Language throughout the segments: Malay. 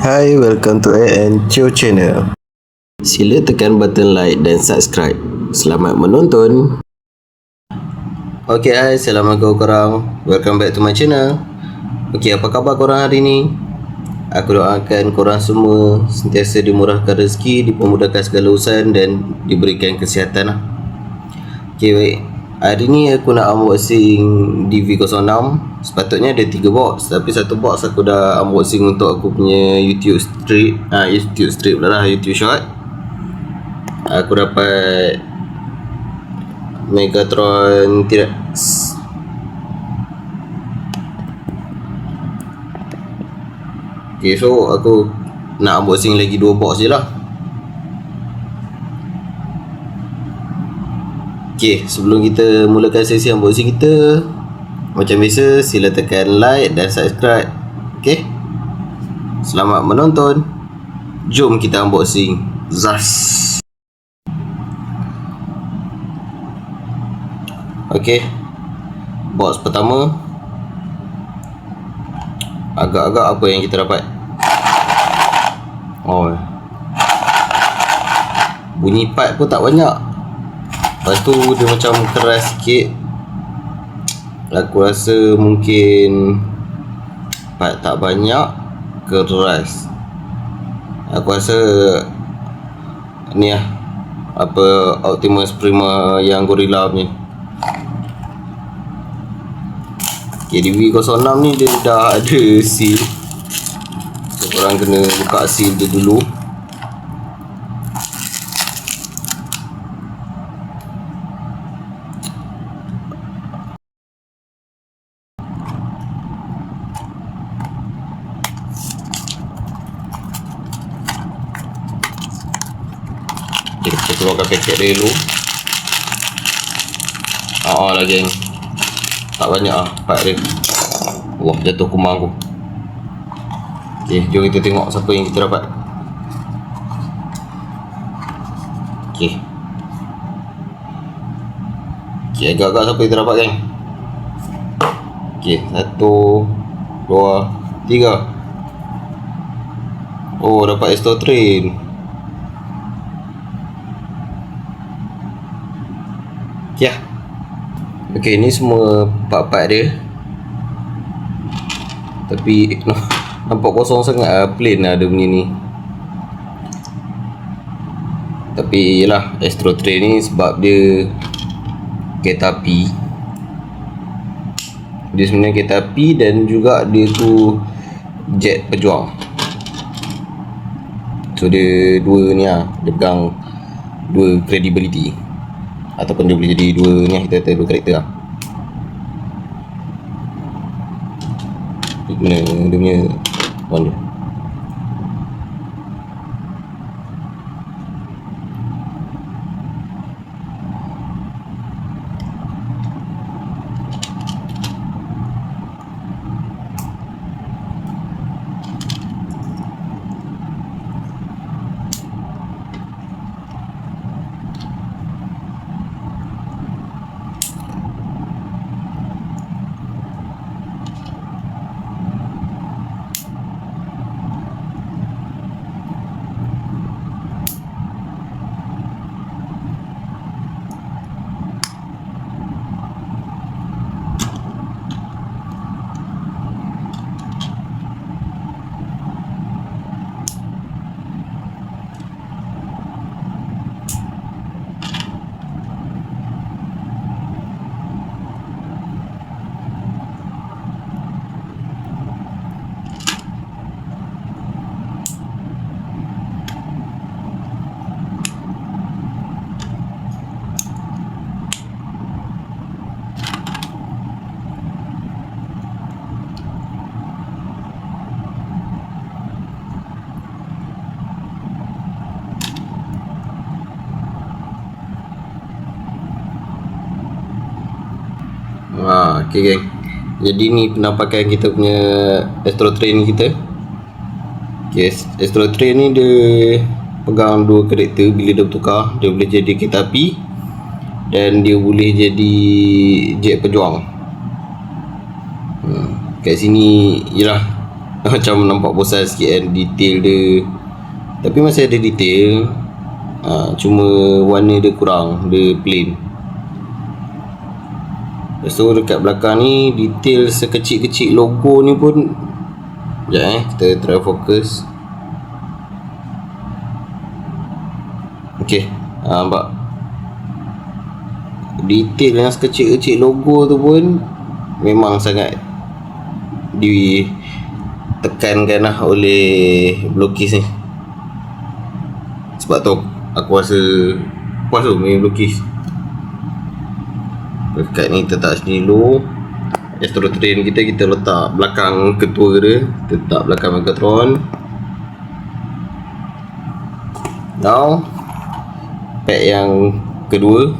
Hai, welcome to AN Chio Channel. Sila tekan button like dan subscribe. Selamat menonton. Okay, hai, Assalamualaikum korang. Welcome back to my channel. Okay, apa khabar korang hari ni? Aku doakan korang semua sentiasa dimurahkan rezeki, dipermudahkan segala urusan dan diberikan kesihatan lah. Okay, baik. Hari ni aku nak unboxing DV06. Sepatutnya ada 3 box, tapi satu box aku dah unboxing untuk aku punya YouTube strip. YouTube strip lah, YouTube short. Aku dapat Megatron T-Rex. Okay, so aku nak unboxing lagi 2 box je lah. Okay, sebelum kita mulakan sesi unboxing kita, macam biasa, sila tekan like dan subscribe. Okay, selamat menonton. Jom kita unboxing. Zas. Okay, box pertama. Agak-agak apa yang kita dapat? Oh, bunyi part pun tak banyak. Lepas tu dia macam keras sikit. Aku rasa mungkin part tak banyak, keras. Aku rasa ni lah, apa, Optimus Prima yang Gorilla ni. Okay, DV06 ni dia dah ada seal. So korang kena buka seal dia dulu. Kita keluarkan paket dia dulu. Lah geng, tak banyak lah part dia. Wah, jatuh kumang aku. Okay, jom kita tengok siapa yang kita dapat. Okay, agak-agak siapa yang kita dapat geng. Okay, 1, 2, 3. Oh, dapat Astro Train. Ya. Okay, ni semua part-part dia. Tapi nampak kosong sangat lah, plain lah dia punya ni. Tapi yelah, Astro Train ni sebab dia kereta api. Dia sebenarnya kereta api dan juga dia tu jet pejuang. So dia dua ni lah, dia pegang dua credibility. Ataupun dia boleh jadi dua ni, kita kata dua karakter lah. Mana dia punya one dia. Okay geng, jadi ni penampakan kita punya Astro Train kita. Okay, Astro Train ni dia pegang dua karakter. Bila dia bertukar, dia boleh jadi kereta api dan dia boleh jadi jet pejuang. Kat sini ialah Macam nampak bosan sikit kan detail dia, tapi masih ada detail. Cuma warna dia kurang, dia plain. Lepas tu dekat belakang ni detail sekecil-kecil logo ni pun. Sekejap kita try fokus. Okay, nampak detail yang sekecil-kecil logo tu pun memang sangat ditekankan lah oleh pelukis ni. Sebab tu aku rasa puas tu main pelukis. Dekat ni letak Snilo Astro Train kita letak belakang ketua dia, kita letak belakang Megatron. Now pack yang kedua.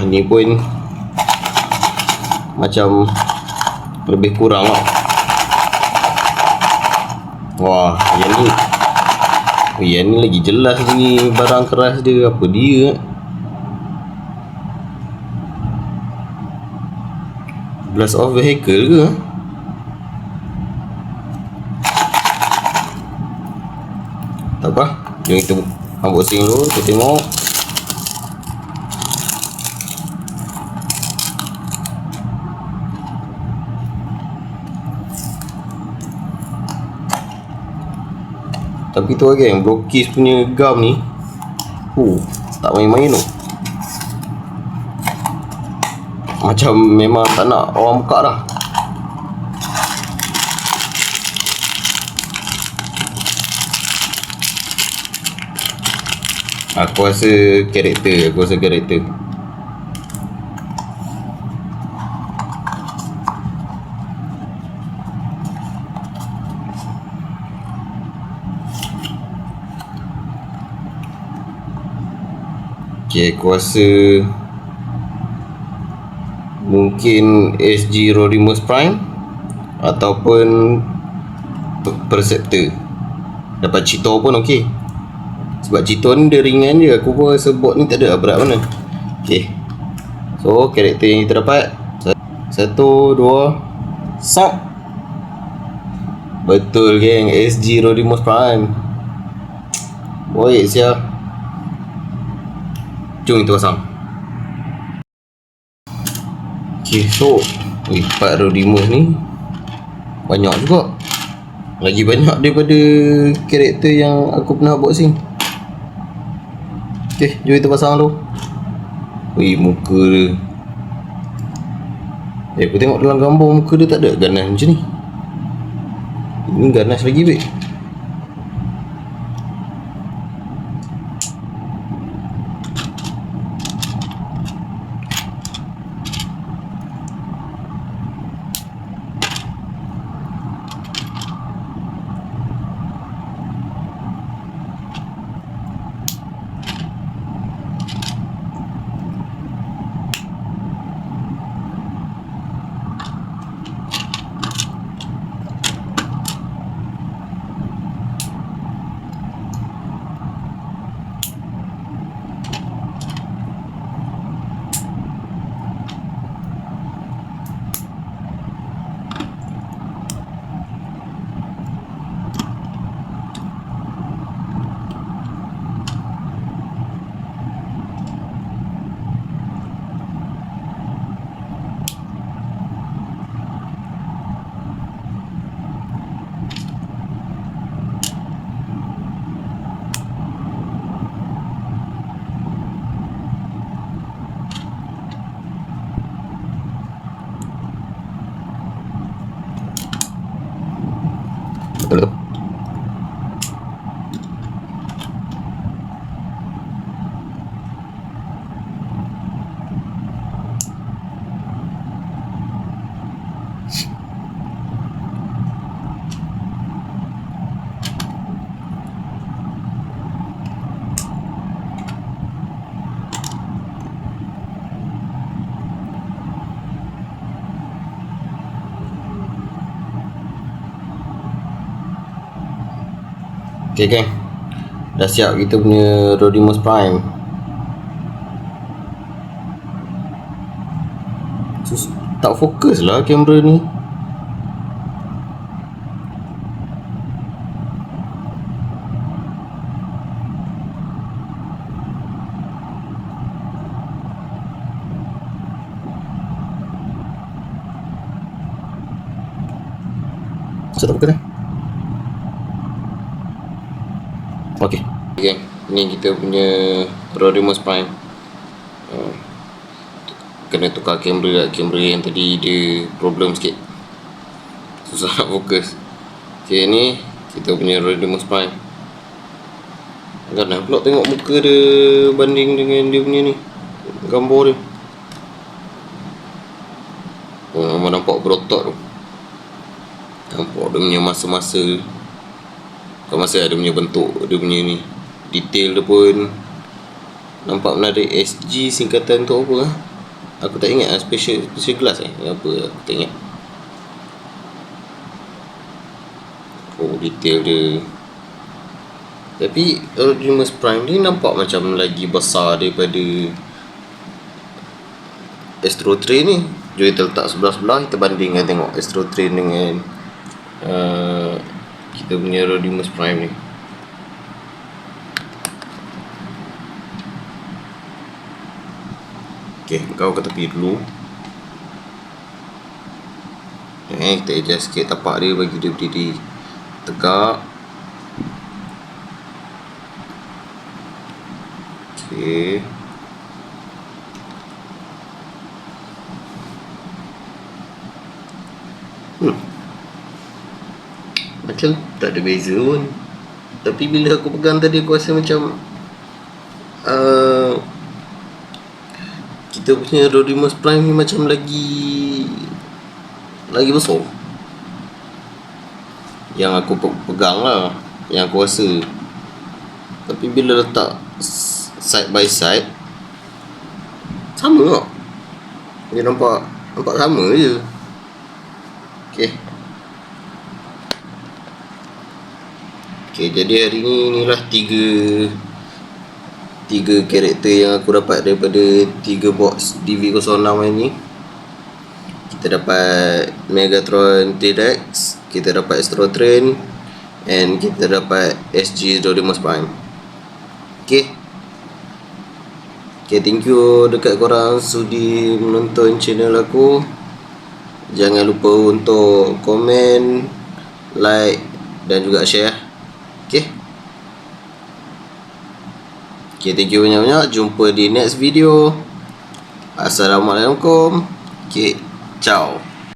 Ni pun macam lebih kurang lah. Wah, yang ni lagi jelas ni barang keras dia. Apa dia? Blast off vehicle ke? Tak apa, jom kita unboxing dulu, kita tengok. Tapi tu lagi yang blokis punya gam ni, tak main-main tu. Macam memang tak nak orang buka dah. Aku rasa karakter. Aku rasa mungkin SG Rodimus Prime ataupun Perceptor. Dapat Cheetor pun okey. Sebab Cheetor ni dia ringan je. Aku pun rasa bot ni tak ada berat mana. So karakter yang kita dapat 1, 2, sap. Betul geng, SG Rodimus Prime. Boy siap. Jom kita pasang. So part Rodimus ni banyak juga. Lagi banyak daripada karakter yang aku pernah boxing. Jom kita pasang tu. Muka dia. Aku tengok dalam gambar muka dia tak ada ganas macam ni. Ini ganas lagi baik. Betul tu. Okay geng, dah siap kita punya Rodimus Prime. Tak fokus lah kamera ni. Sudah buka dah. Okay, ni kita punya Rodimus Prime. Kena tukar kamera yang tadi dia problem sikit, susah nak fokus. Okay, ni kita punya Rodimus Prime. Kan nak pula tengok muka dia banding dengan dia punya ni gambar dia. Memang nampak berotot tu. Nampak dia punya masa-masa. Bukan masa dia punya bentuk, dia punya ni detail dia pun nampak benda ada SG singkatan tu apa lah. Aku tak ingat special glass apa aku tak ingat. Oh, detail dia. Tapi Rodimus Prime ni nampak macam lagi besar daripada Astro Train ni. Jom kita letak sebelah-sebelah, kita bandingkan tengok Astro Train dengan kita punya Rodimus Prime ni. Okay, kau ke tepi dulu. Kita adjust sikit tapak dia bagi dia berdiri tegak. Okay. Macam tak ada beza pun. Tapi bila aku pegang tadi aku rasa macam kita punya Rodimus Prime ni macam lagi besar. Yang aku pegang lah, yang aku rasa. Tapi bila letak side by side sama tak? Dia nampak sama je. Okay, jadi hari ni inilah tiga karakter yang aku dapat daripada 3 box DV06 ni. Kita dapat Megatron T-Rex, kita dapat Astro Train, and kita dapat SG Rodimus Prime. Okay, thank you dekat korang sudi menonton channel aku. Jangan lupa untuk komen, like dan juga share. Okay, thank you banyak-banyak. Jumpa di next video. Assalamualaikum. Okay, ciao.